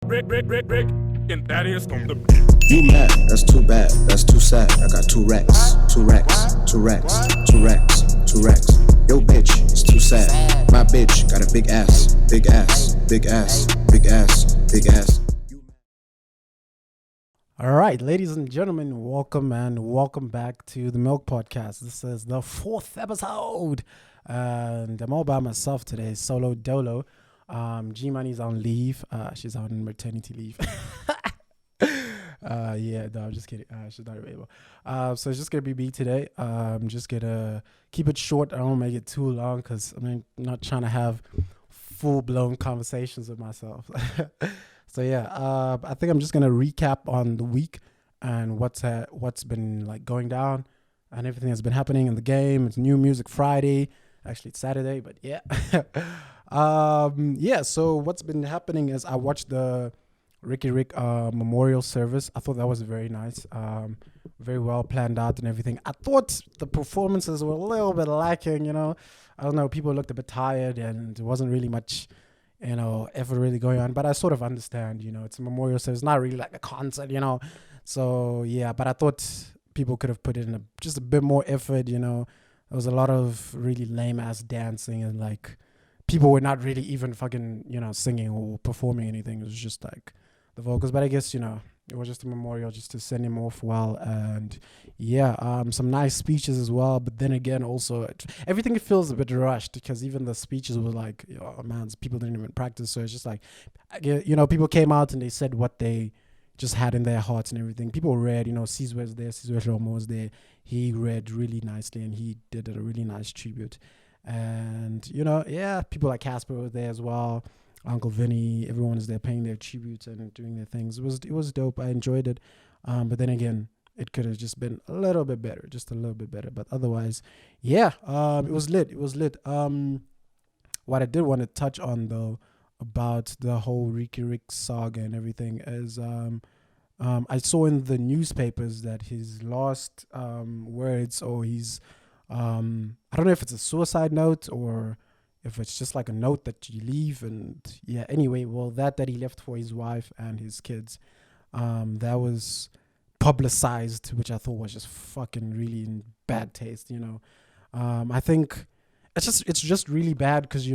Rick, and that is on the You mad, that's too bad, that's too sad. I got 2 racks, 2 racks, 2 racks, 2 racks, 2 racks. Yo bitch, it's too sad. My bitch got a big ass, big ass, big ass, big ass, big ass. All right, ladies and gentlemen, welcome back to the Milk Podcast. This is the 4th episode, and I'm all by myself today, solo dolo. G-Money's on leave. She's on maternity leave. No, I'm just kidding. She's not available. So it's just gonna be me today. I'm just gonna keep it short. I don't make it too long because I'm not trying to have full-blown conversations with myself. So I think I'm just gonna recap on the week and what's been like going down and everything that's been happening in the game. It's New Music Friday. Actually, it's Saturday, but yeah. So what's been happening is I watched the Riky memorial service. I thought that was very nice, very well planned out and everything. I thought the performances were a little bit lacking, I don't know, people looked a bit tired and there wasn't really much effort really going on, but I sort of understand, it's a memorial service, not really like a concert, so yeah, but I thought people could have put in just a bit more effort. There was a lot of really lame ass dancing and like people were not really even fucking singing or performing anything. It was just like the vocals, but I guess it was just a memorial just to send him off well. And some nice speeches as well, but then again also everything feels a bit rushed because even the speeches were like, oh man, people didn't even practice. So it's just like people came out and they said what they just had in their hearts and everything. People read, Sis was there, Sis Romo was there. He read really nicely and he did a really nice tribute. And people like Casper were there as well, Uncle Vinny, everyone is there paying their tributes and doing their things. It was dope. I enjoyed it, but then again, it could have just been a little bit better, but otherwise it was lit. What I did want to touch on though about the whole Riky Rick saga and everything is I saw in the newspapers that his last words, or his I don't know if it's a suicide note or if it's just like a note that you leave. And anyway, well, that he left for his wife and his kids, that was publicized, which I thought was just fucking really in bad taste. I think it's just really bad because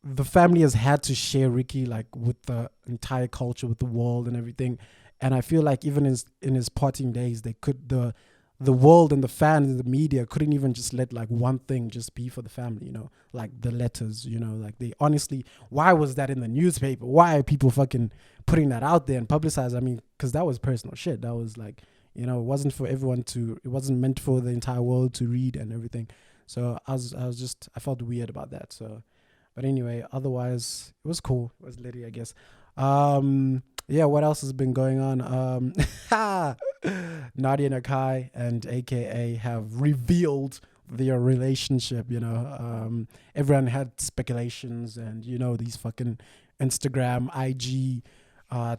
the family has had to share Riky like with the entire culture, with the world and everything. And I feel like even in his parting days, the world and the fans and the media couldn't even just let like one thing just be for the family, like the letters, like they honestly, why was that in the newspaper? Why are people fucking putting that out there and publicize? I mean, because that was personal shit. That was like, it wasn't for everyone it wasn't meant for the entire world to read and everything. So I felt weird about that. So, but anyway, otherwise it was cool. It was litty, I guess. What else has been going on? Nadia and Nakai and AKA have revealed their relationship. Everyone had speculations and these fucking Instagram, IG,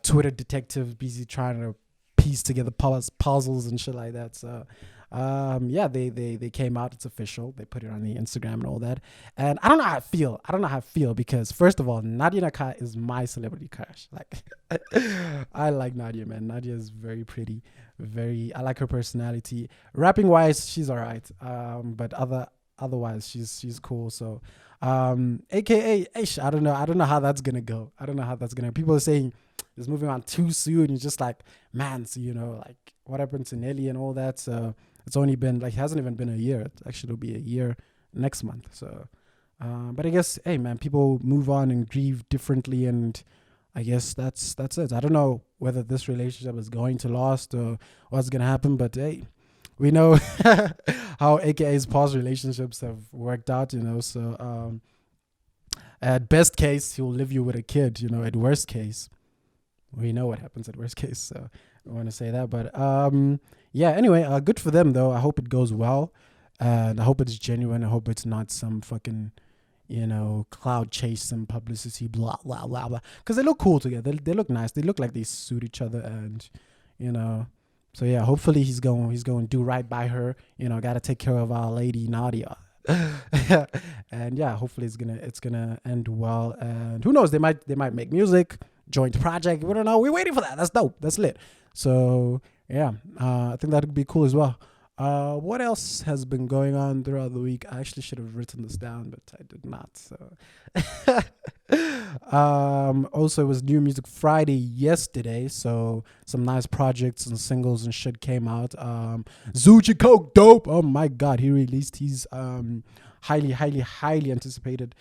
Twitter detectives busy trying to piece together puzzles and shit like that. So they came out. It's official. They put it on the Instagram and all that. And I don't know how I feel because first of all, Nadia Nakai is my celebrity crush. Like, I like Nadia, man. Nadia is very pretty. I like her personality. Rapping wise, she's all right. But otherwise, she's cool. So, AKA, I don't know how that's gonna go. People are saying it's moving on too soon. It's just like, man, so like what happened to Nelly and all that. So it's only been like, it hasn't even been a year. Actually, it'll be a year next month. So, but I guess, hey man, people move on and grieve differently, and I guess that's it. I don't know whether this relationship is going to last or what's gonna happen, but hey, we know how AKA's past relationships have worked out, So at best case, he'll leave you with a kid. At worst case, we know what happens at worst case. So I want to say that, but anyway, good for them though. I hope it goes well, and I hope it's genuine. I hope it's not some fucking cloud chase, some publicity, blah blah blah blah, because they look cool together. They look nice. They look like they suit each other, and so yeah, hopefully he's going to do right by her. Gotta take care of our lady Nadia. And hopefully it's gonna end well, and who knows, they might make music, joint project. We don't know. We're waiting for that. That's dope. That's lit. So yeah, I think that'd be cool as well. What else has been going on throughout the week? I actually should have written this down, but I did not. So, also it was New Music Friday yesterday, so some nice projects and singles and shit came out. Zuchi Coke Dope. Oh my God, he released his highly anticipated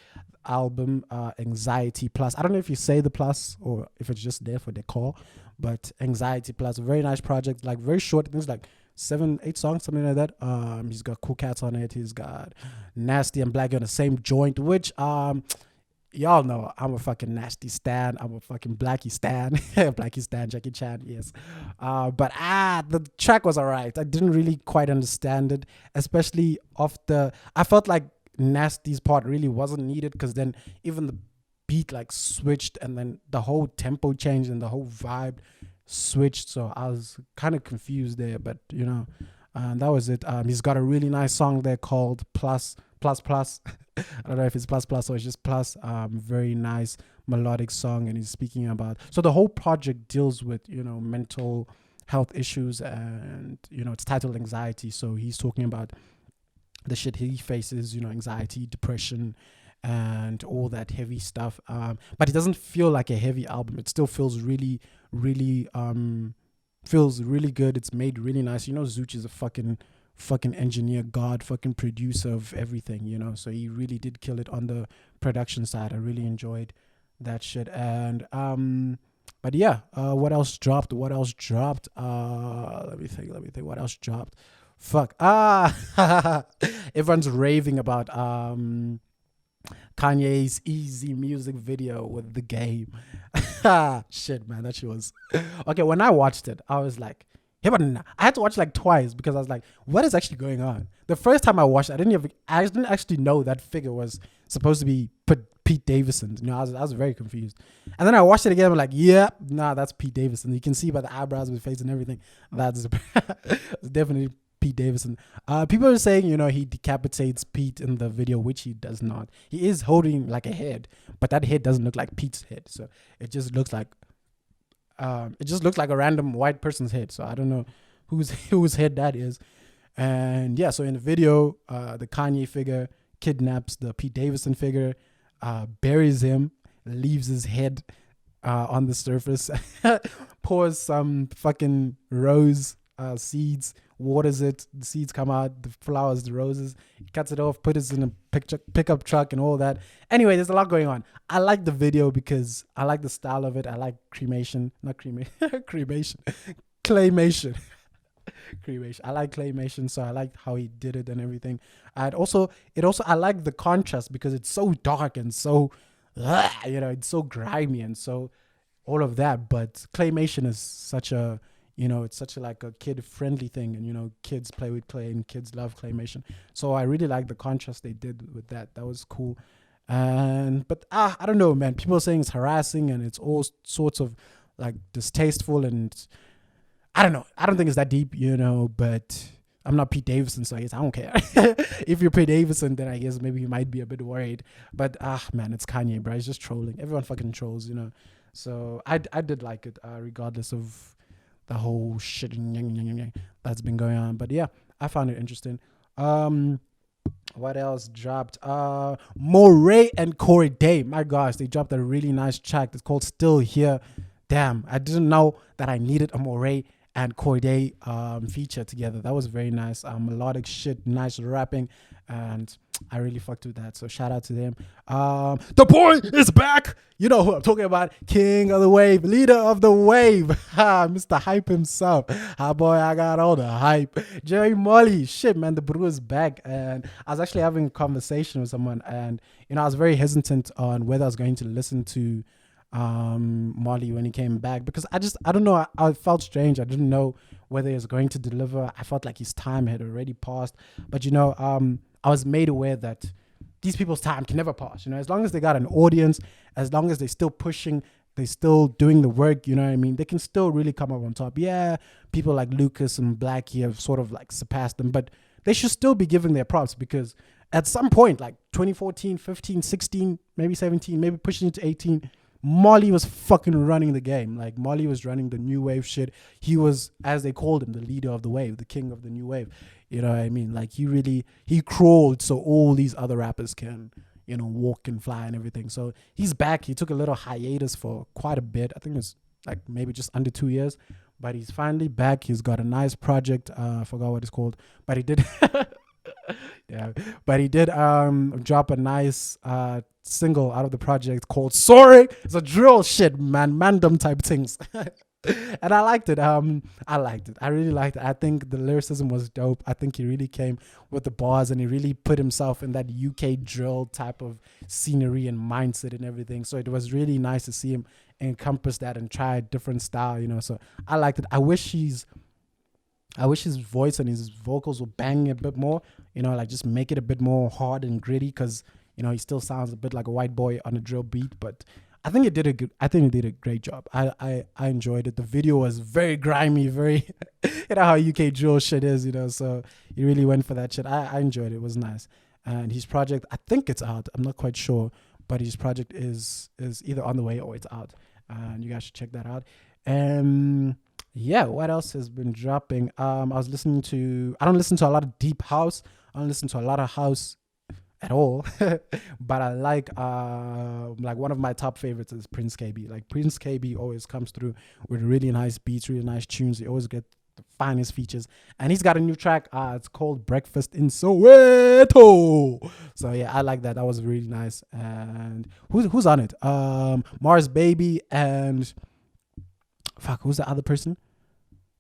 album, Anxiety Plus. I don't know if you say the plus or if it's just there for decor, but Anxiety Plus, a very nice project, like very short things, like 7-8 songs, something like that. He's got Cool Cats on it. He's got Nasty and Blackie on the same joint, which y'all know I'm a fucking Nasty stan. I'm a fucking Blackie stan. Blackie stan, Jackie Chan, yes. But the track was alright. I didn't really quite understand it, especially I felt like Nasty's part really wasn't needed, because then even the beat like switched and then the whole tempo changed and the whole vibe switched, so I was kind of confused there, but that was it. He's got a really nice song there called Plus. I don't know if it's plus or it's just plus. Very nice melodic song, and he's speaking about, so the whole project deals with mental health issues, and it's titled Anxiety, so he's talking about the shit he faces, anxiety, depression, and all that heavy stuff. But it doesn't feel like a heavy album. It still feels really feels really good. It's made really nice. Zuch is a fucking engineer, god, fucking producer of everything, so he really did kill it on the production side. I really enjoyed that shit. And but yeah, what else dropped? Let me think what else dropped. Fuck. Everyone's raving about Kanye's Easy music video with The Game. Shit, man, that shit was okay. When I watched it, I was like, hey, but I had to watch it like twice, because I was like, what is actually going on? The first time I watched it, I didn't actually know that figure was supposed to be Pete Davidson. I was very confused. And then I watched it again. I'm like, yeah, nah, that's Pete Davidson. You can see by the eyebrows, his face, and everything. That's definitely Pete Davidson. People are saying, he decapitates Pete in the video, which he does not. He is holding like a head, but that head doesn't look like Pete's head. So it just looks like a random white person's head. So I don't know whose head that is. And yeah, so in the video, the Kanye figure kidnaps the Pete Davidson figure, buries him, leaves his head on the surface, pours some fucking rose seeds, waters it, the seeds come out, the flowers, the roses, cuts it off, puts it in a pickup truck and all that. Anyway, there's a lot going on. I like the video because I like the style of it. I like claymation. I like claymation, so I like how he did it and everything. And also I like the contrast, because it's so dark and so it's so grimy and so all of that. But claymation is such a it's such a like a kid friendly thing, and kids play with clay and kids love claymation. So I really like the contrast they did with that. That was cool. But I don't know, man. People are saying it's harassing and it's all sorts of like distasteful, and I don't know. I don't think it's that deep, but I'm not Pete Davidson, so I guess I don't care. If you're Pete Davidson, then I guess maybe you might be a bit worried. But man, it's Kanye, bro. He's just trolling. Everyone fucking trolls, So I did like it, regardless of the whole shit that's been going on. But yeah, I found it interesting. What else dropped? Moray and Corey Day. My gosh, they dropped a really nice track. It's called Still Here. Damn, I didn't know that I needed a Moray and Corey Day feature together. That was very nice. Melodic shit, nice rapping, and I really fucked with that. So shout out to them. The boy is back. You know who I'm talking about. King of the wave, leader of the wave. Mr. Hype himself. Boy, I got all the hype. Jerry Molly. Shit, man, the bro is back. And I was actually having a conversation with someone, and I was very hesitant on whether I was going to listen to Molly when he came back, because I don't know, I felt strange. I didn't know whether he was going to deliver. I felt like his time had already passed, but I was made aware that these people's time can never pass. As long as they got an audience, as long as they're still pushing, they're still doing the work, they can still really come up on top. Yeah, people like Lucas and Blackie have sort of like surpassed them, but they should still be giving their props, because at some point, like 2014, 15, 16, maybe 17, maybe pushing into 18, Molly was fucking running the game. Like Molly was running the new wave shit. He was, as they called him, the leader of the wave, the king of the new wave. You know what I mean? Like he crawled so all these other rappers can, walk and fly and everything. So he's back. He took a little hiatus for quite a bit. I think it's like maybe just under 2 years, but he's finally back. He's got a nice project. I forgot what it's called, but he did. Yeah, but he did drop a nice single out of the project called Sorry. It's a drill shit, man, mandem type things. And I liked it. I liked it. I really liked it. I think the lyricism was dope. I think he really came with the bars and he really put himself in that UK drill type of scenery and mindset and everything. So it was really nice to see him encompass that and try a different style, So I liked it. I wish his voice and his vocals were banging a bit more, like just make it a bit more hard and gritty, because he still sounds a bit like a white boy on a drill beat. But I think he did a great job. I enjoyed it. The video was very grimy, very how UK drill shit is, so he really went for that shit. I enjoyed it. It was nice. And his project, I think it's out. I'm not quite sure, but his project is either on the way or it's out. And you guys should check that out. Yeah, what else has been dropping? I don't listen to a lot of deep house. I don't listen to a lot of house at all. But I like one of my top favorites is Prince KB. Like Prince KB always comes through with really nice beats, really nice tunes. He always get the finest features. And he's got a new track. It's called Breakfast in Soweto. So yeah, I like that. That was really nice. And who's on it? Mars Baby and who's the other person?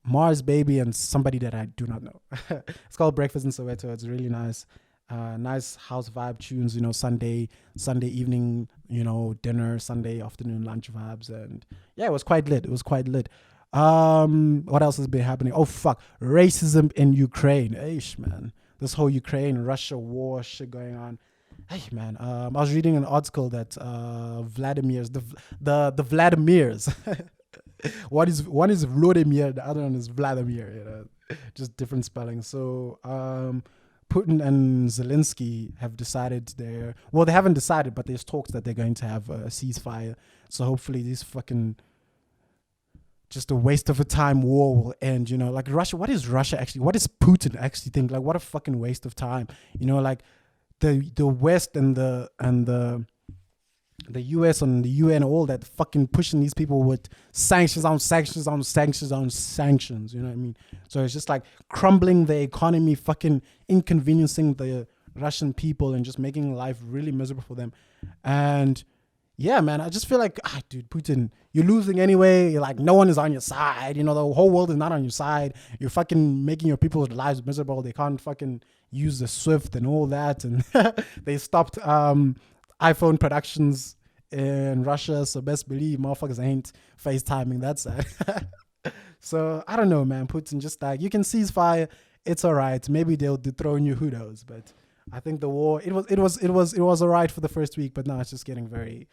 Mars Baby and somebody that I do not know. It's called Breakfast in Soweto. It's really nice. Nice house vibe tunes, Sunday evening, dinner, Sunday afternoon lunch vibes. And yeah, it was quite lit. What else has been happening? Oh, fuck. Racism in Ukraine. Eish, man. This whole Ukraine-Russia war shit going on. Hey, man. I was reading an article that Vladimir's, the Vladimirs, one is Vladimir, the other one is Vladimir, just different spelling. So Putin and Zelensky have decided they haven't decided, but there's talks that they're going to have a ceasefire. So hopefully this fucking just a waste of a time war will end, like Russia. What is Russia actually? What does Putin actually think? Like, what a fucking waste of time, like the West and the US and the UN, all that fucking pushing these people with sanctions on sanctions on sanctions on sanctions. You know what I mean? So it's just like crumbling the economy, fucking inconveniencing the Russian people and just making life really miserable for them. And yeah, man, I just feel like, dude, Putin, you're losing anyway. You're like, no one is on your side. The whole world is not on your side. You're fucking making your people's lives miserable. They can't fucking use the Swift and all that. And they stopped iPhone productions in Russia, so best believe motherfuckers ain't FaceTiming that side. So I don't know, man. Putin, just like, you can ceasefire, it's all right. Maybe they'll dethrone you, who knows? But I think the war, it was all right for the first week, but now it's just getting very.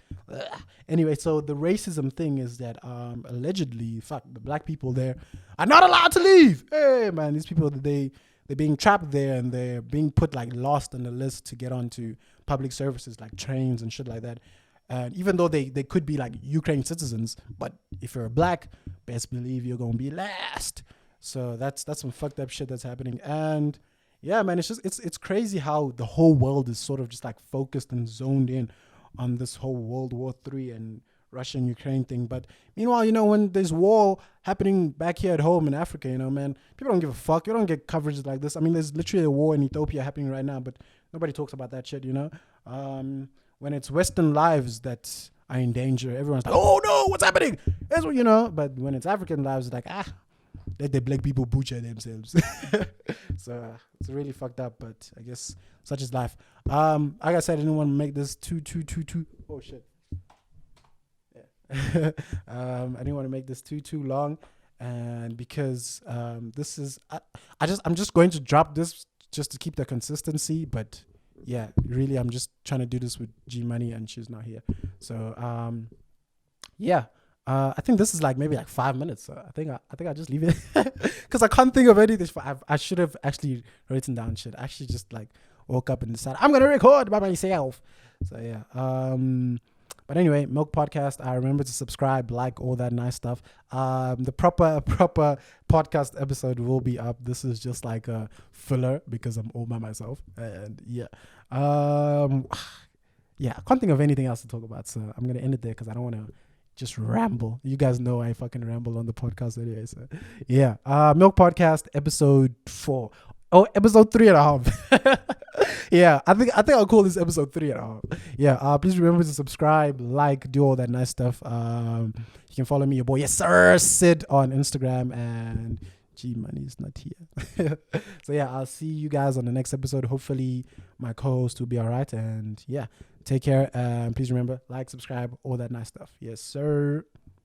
Anyway, so the racism thing is that allegedly, the black people there are not allowed to leave. Hey, man, these people they're being trapped there and they're being put like lost on the list to get onto public services like trains and shit like that. And even though they could be like Ukraine citizens, but if you're black, best believe you're gonna be last. So that's some fucked up shit that's happening. And yeah, man, it's crazy how the whole world is sort of just like focused and zoned in on this whole World War III and Russia and Ukraine thing. But meanwhile, when there's war happening back here at home in Africa, man, people don't give a fuck. You don't get coverage like this. I mean, there's literally a war in Ethiopia happening right now, but nobody talks about that shit, When it's Western lives that are in danger, everyone's like, oh no, what's happening? That's what, but when it's African lives, it's like, let the black people butcher themselves. So it's really fucked up, but I guess such is life. Like I said, I didn't want to make this too. Oh shit. Yeah. I didn't want to make this too long, and because this is, I'm just going to drop this just to keep the consistency, but. Yeah, really, I'm just trying to do this with G Money and she's not here. So, yeah, I think this is like maybe like 5 minutes. So I think I'll just leave it because I can't think of anything. I should have actually written down shit. I actually just like woke up and decided I'm gonna record by myself. So yeah, But anyway, Milk Podcast. I remember to subscribe, like, all that nice stuff. The proper podcast episode will be up. This is just like a filler because I'm all by myself. And yeah. Yeah, I can't think of anything else to talk about. So I'm going to end it there because I don't want to just ramble. You guys know I fucking ramble on the podcast anyway. So yeah. Milk Podcast episode 4. Oh, episode 3.5. Yeah, I think I'll call this episode 3.5. Yeah, please remember to subscribe, like, do all that nice stuff. You can follow me, your boy, yes sir, Sid, on Instagram, and G Money is not here. So yeah, I'll see you guys on the next episode. Hopefully my co-host will be all right, and yeah, take care. Please remember, like, subscribe, all that nice stuff. Yes sir.